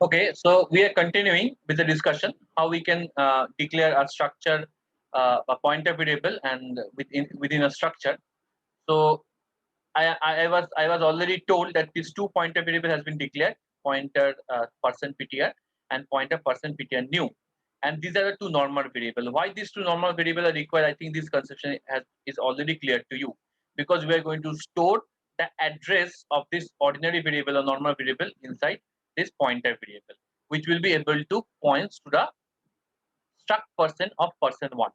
Okay, so we are continuing with the discussion how we can declare a structure, a pointer variable, and within a structure. So I was already told that this two pointer variable has been declared, pointer %ptr and pointer %ptr new, and these are the two normal variable. Why these two normal variable are required? I think this conception is already clear to you, because we are going to store the address of this ordinary variable or normal variable inside this pointer variable, which will be able to points to the struct person of person1.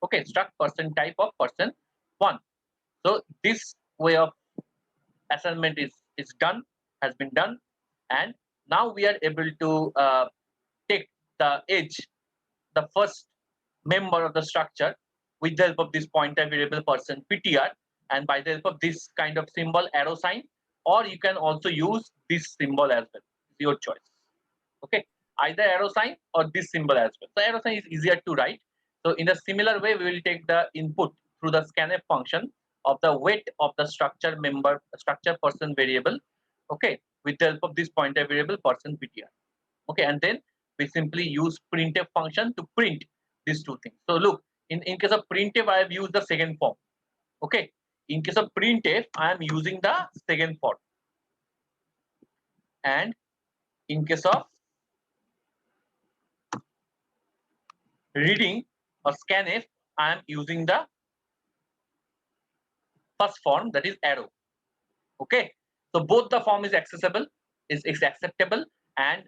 Okay, struct person type of person1. So this way of assignment is done, has been done, and now we are able to take the edge, the first member of the structure, with the help of this pointer variable %ptr, and by the help of this kind of symbol arrow sign, or you can also use this symbol as well. It's your choice. Okay, either arrow sign or this symbol as well. So arrow sign is easier to write. So in a similar way, we will take the input through the scanf function of the weight of the structure member, structure person variable. Okay, with the help of this pointer variable %ptr. Okay, and then we simply use printf function to print these two things. So look, in case of printf, I have used the second form. Okay, in case of printf, I am using the second form, and in case of reading or scanf, I am using the first form, that is arrow. Okay, so both the form is accessible, is acceptable, and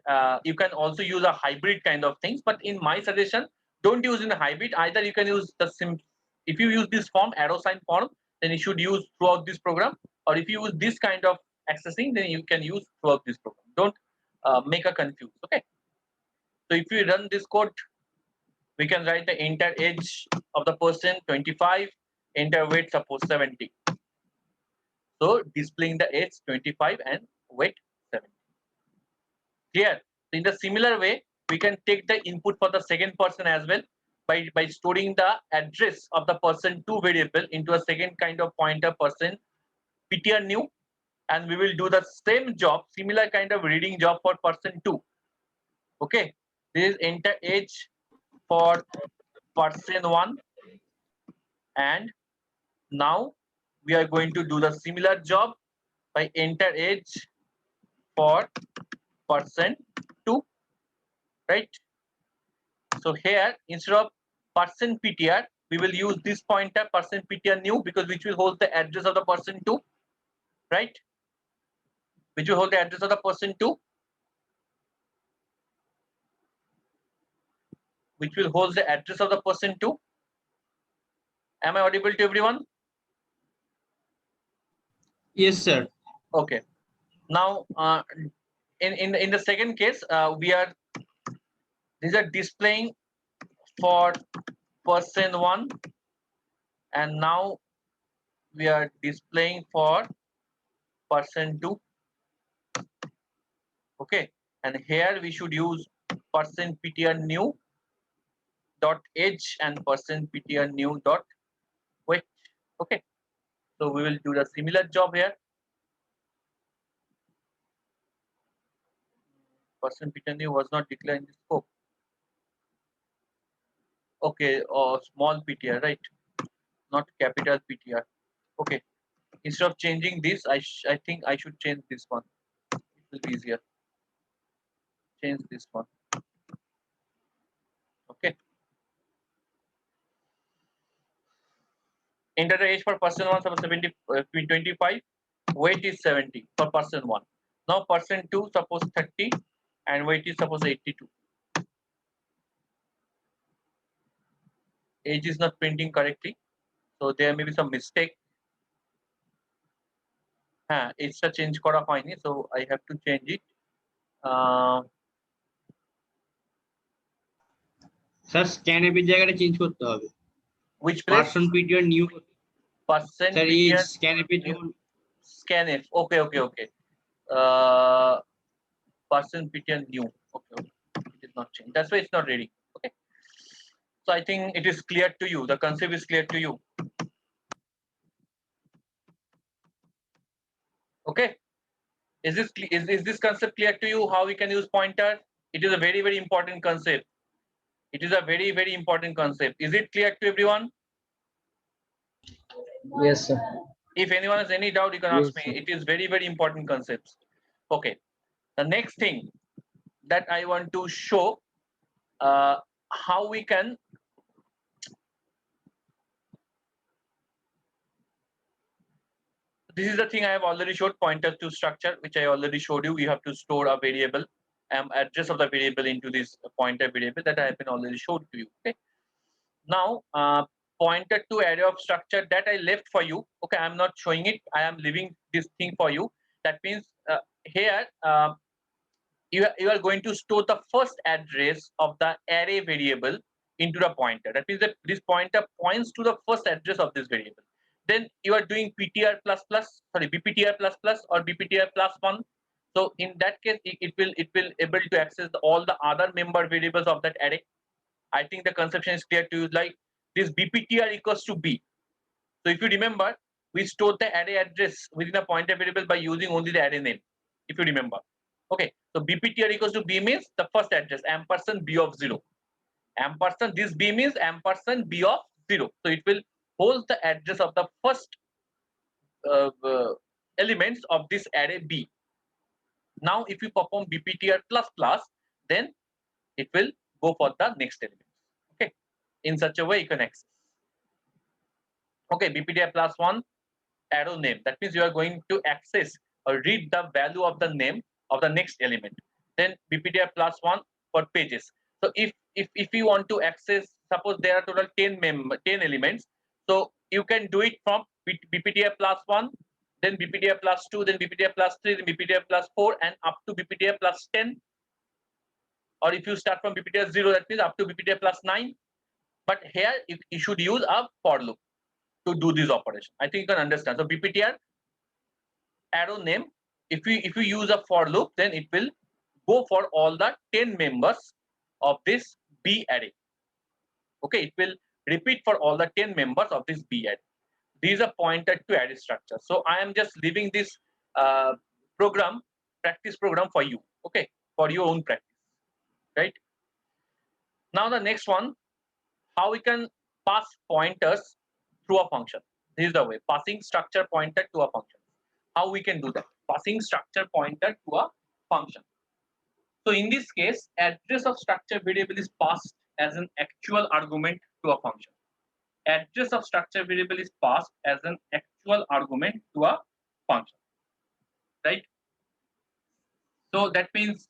you can also use a hybrid kind of things. But in my suggestion, don't use in a hybrid. Either you can use the if you use this form, arrow sign form, then you should use throughout this program, or if you use this kind of accessing, then you can use throughout this program. Don't make a confuse. Okay, so if we run this code, we can write the enter age of the person 25, enter weight suppose 70. So displaying the age 25 and weight 70. Clear? So in the similar way, we can take the input for the second person as well by storing the address of the person2 variable into a second kind of pointer %ptr new, and we will do the same job, similar kind of reading job for person2. Okay, this is enter age for person1, and now we are going to do the similar job by enter age for person2, right? So here, instead of %ptr, we will use this pointer %ptr new, because which will hold the address of the person2, right? Which will hold the address of the person2, which will hold the address of the person2. Am I audible to everyone? Yes, sir. Okay. Now, in the second case, these are displaying for person1, and now we are displaying for person2. Okay, and here we should use %ptr new dot age and %ptr new dot weight. Okay, so we will do the similar job here. Person Peter new was not declared in the scope. Okay, or small PTR, right? Not capital PTR. Okay. Instead of changing this, I think I should change this one. It will be easier. Change this one. Okay. Enter the age for person 1, suppose 25. Weight is 70 for person 1. Now person 2, suppose 30, and weight is suppose 82. Age is not printing correctly, so there may be some mistake. It's a change kora hoyni, so I have to change it. Sir scan এর জায়গাটা change করতে হবে। Which place? Person PTR new Person sir এই PTR scan এর যখন scanf. Okay. Person PTR new. Okay. It is not changed. That's why it's not ready. Okay. So I think it is clear to you. The concept is clear to you. Okay. Is this concept clear to you? How we can use pointer? It is a very important concept. It is a very important concept. Is it clear to everyone? Yes, sir. If anyone has any doubt, you can ask me. Sir. It is very important concepts. Okay. The next thing that I want to show how we can this is the thing I have already showed, pointer to structure, which I already showed you. You have to store a variable address of the variable into this pointer variable that I have been already showed to you. Okay. Now pointer to array of structure that I left for you. Okay, I'm not showing it. I am leaving this thing for you. That means here you are going to store the first address of the array variable into the pointer. That means that this pointer points to the first address of this variable. Then you are doing BPTR or BPTR plus 1. So in that case, it will able to access all the other member variables of that array. I think the conception is clear to you. Like this BPTR equals to B. So if you remember, we stored the array address within a pointer variable by using only the array name. If you remember. Okay, so BPTR equals to B means the first address ampersand B of 0. Ampersand this B means ampersand B of 0. So it will hold the address of the first elements of this array B. Now if you perform BPTR plus plus, then it will go for the next element. Okay, in such a way you can access. Okay, BPTR plus 1 arrow name. That means you are going to access or read the value of the name of the next element. Then BPTR plus 1 for pages. So if you want to access, suppose there are total 10 elements, so you can do it from BPTR plus 1, then BPTR plus 2, then BPTR plus 3, then BPTR plus 4, and up to BPTR plus 10. Or if you start from BPTR 0, that means up to BPTR plus 9. But here you should use a for loop to do this operation. I think you can understand. So BPTR arrow name, if you use a for loop, then it will go for all the 10 members of this B array. Okay, it will repeat for all the 10 members of this B array. These are pointed to array structure. So I am just leaving this practice program for you. Okay, for your own practice, right? Now the next one, how we can pass pointers through a function. This is the way, passing structure pointer to a function. How we can do that? Passing structure pointer to a function. So in this case, address of structure variable is passed as an actual argument to a function. Address of structure variable is passed as an actual argument to a function, right? So that means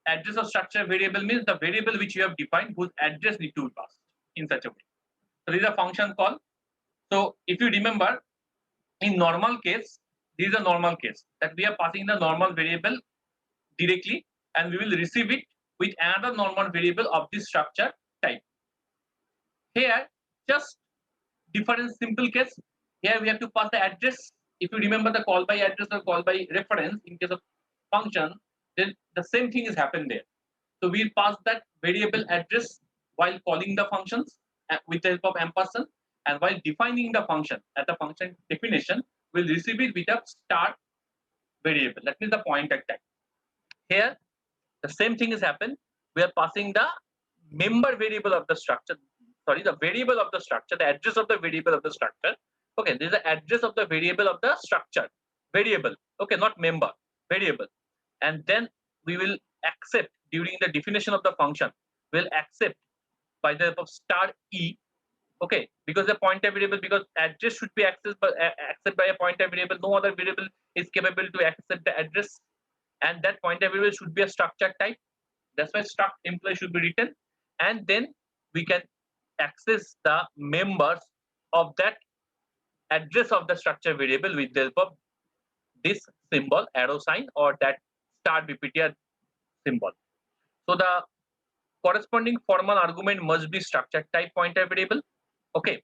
address of structure variable means the variable which you have defined whose address need to be passed in such a way. So this is a function call. So if you remember, in normal case, this is a normal case that we are passing the normal variable directly, and we will receive it with another normal variable of this structure type. Here, just different simple case. Here we have to pass the address. If you remember the call by address or call by reference in case of function, then the same thing is happened there. So we pass that variable address while calling the functions with the help of ampersand, and while defining the function at the function definition, we'll receive it with a start variable. That means the pointer tag. Here The same thing has happened. We are passing the member variable of the structure. Sorry, the variable of the structure, the address of the variable of the structure. Okay, this is the address of the variable of the structure. Variable. Okay, not member. Variable. And then we will accept during the definition of the function. We'll accept by the help of star e. Okay, because the pointer variable, because address should be accessed by a pointer variable. No other variable is capable to accept the address, and that pointer variable should be a structure type. That's why struct employee should be written, and then we can access the members of that address of the structure variable with the help of this symbol, arrow sign, or that star BPTR symbol. So the corresponding formal argument must be structure type pointer variable. Okay.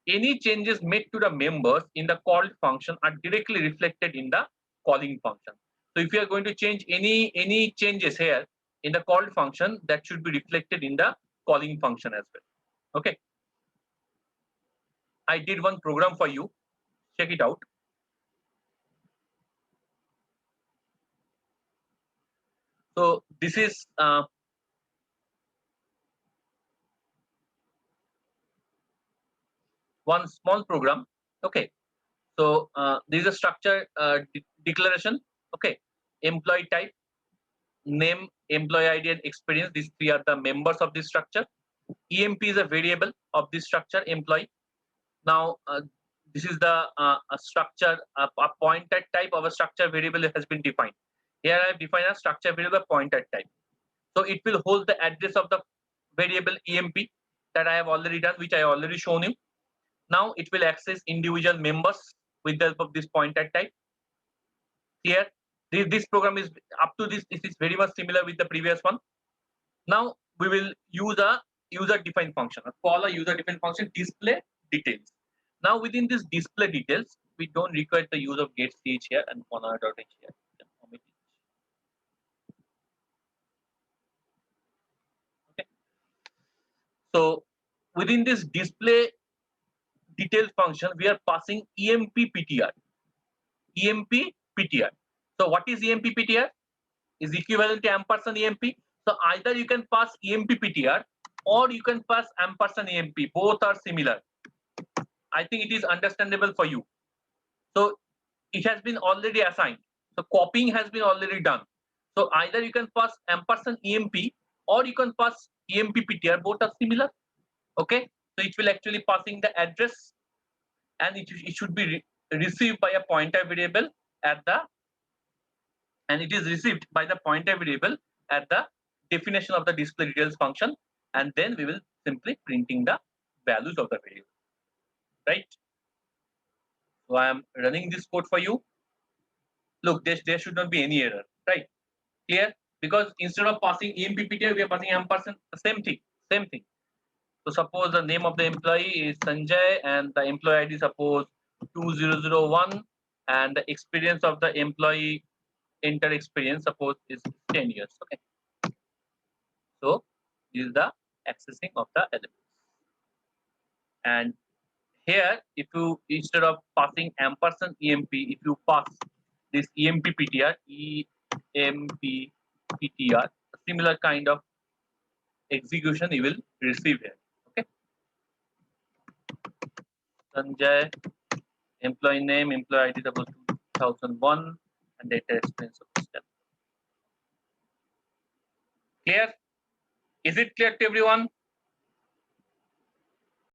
Any changes made to the members in the called function are directly reflected in the calling function. So if you are going to change any changes here in the called function, that should be reflected in the calling function as well. Okay. I did one program for you. Check it out. So this is one small program. Okay. So this is a structure declaration. Okay. Employee type, name, employee ID, and experience. These three are the members of this structure. EMP is a variable of this structure, employee. Now, this is the a structure, a pointer type of a structure variable has been defined. Here I have defined a structure variable pointer type. So it will hold the address of the variable EMP that I have already done, which I already shown you. Now it will access individual members with the help of this pointer type. Here, this program is up to this. This is very much similar with the previous one. Now we will use a user-defined function. Call a user-defined function display details. Now within this display details, we don't require the use of getCH here and honor.h here. Okay. So within this display details function, we are passing EMP PTR. EMP PTR. So what is EMP PTR? Is equivalent to ampersand EMP. So either you can pass EMP PTR or you can pass ampersand EMP. Both are similar. I think it is understandable for you. So it has been already assigned. So copying has been already done. So either you can pass ampersand EMP or you can pass EMP PTR. Both are similar. Okay. So it will actually passing the address, and it should be received by a pointer variable at the, and it is received by the pointer variable at the definition of the display details function, and then we will simply printing the values of the variable, right? So I am running this code for you. Look, there should not be any error, right? Clear? Because instead of passing EMPPTR, we are passing ampersand. Same thing, same thing. So suppose the name of the employee is Sanjay and the employee ID suppose 2001, and the experience of the employee enter experience suppose is 10 years. Okay. So this is the accessing of the elements. And here, if you instead of passing ampersand EMP, if you pass this EMP PTR, EMP PTR, a similar kind of execution you will receive here. Okay. Sanjay, employee name, employee ID suppose 2001, and data experience suppose 10. Clear? Is it clear to everyone?